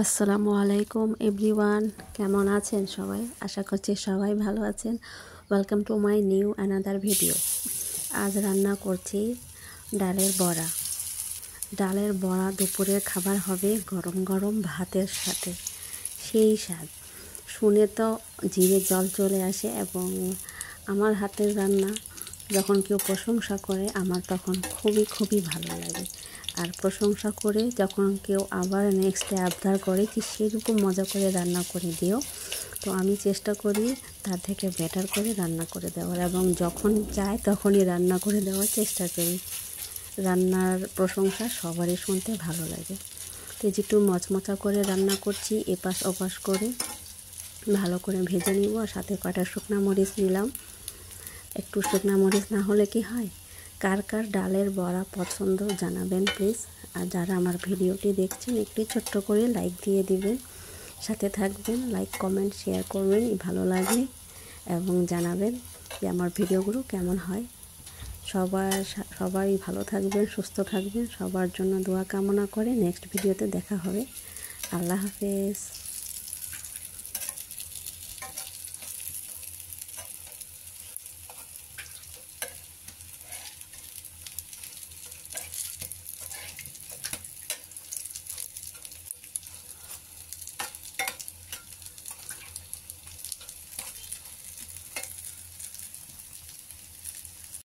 আসসালামু আলাইকুম এভরিওয়ান, কেমন আছেন সবাই? আশা করছি সবাই ভালো আছেন। Welcome to my new another video. আজ রান্না করছি ডালের বড়া। ডালের বড়া দুপুরের খাবার হবে গরম গরম ভাতের সাথে। সেই স্বাদ শুনে তো জিভে জল চলে আসে, এবং আমার হাতের রান্না যখন কেউ প্রশংসা করে আমার তখন খুবই ভালো লাগে। আর প্রশংসা করে যখন কেউ আবার নেক্সটে আবদার করে কি সেরকম মজা করে রান্না করে দিও, তো আমি চেষ্টা করি তার থেকে বেটার করে রান্না করে দেওয়ার, এবং যখন চাই তখনই রান্না করে দেওয়ার চেষ্টা করি। রান্নার প্রশংসা সবারই শুনতে ভালো লাগে। তো যেটু মচমচা করে রান্না করছি, এপাশ ওপাশ করে ভালো করে ভেজে নিব। সাথে কটা শুকনা মরিচ নিলাম। একটু শুকনা মরিচ না হলে কি হয়? কার কার ডালের বড়া পছন্দ জানাবেন প্লিজ। আর যারা আমার ভিডিওটি দেখছেন একটু ছোট্ট করে লাইক দিয়ে দিবেন, সাথে থাকবেন, লাইক কমেন্ট শেয়ার করবেন ভালো লাগলে, এবং জানাবেন যে আমার ভিডিওগুলো কেমন হয়। সবাই ভালো থাকবেন, সুস্থ থাকবেন, সবার জন্য দোয়া কামনা করে নেক্সট ভিডিওতে দেখা হবে। আল্লাহ হাফেজ।